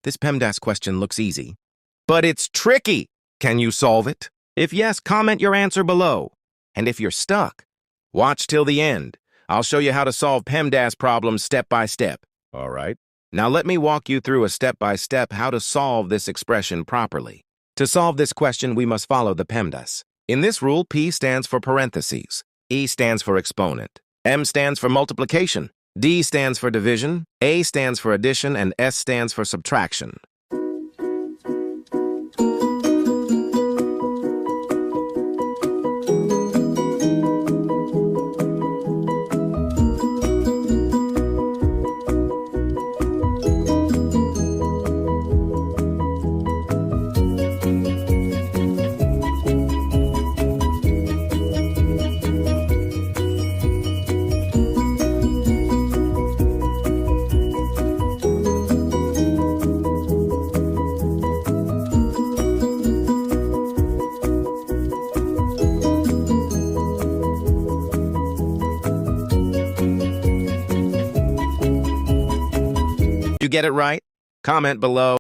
This PEMDAS question looks easy, but it's tricky. Can you solve it? If yes, comment your answer below. And if you're stuck, watch till the end. I'll show you how to solve PEMDAS problems step by step. All right. Now let me walk you through a step-by-step how to solve this expression properly. To solve this question, we must follow the PEMDAS. In this rule, P stands for parentheses, E stands for exponent, M stands for multiplication, D stands for division, A stands for addition, and S stands for subtraction. Did you get it right? Comment below.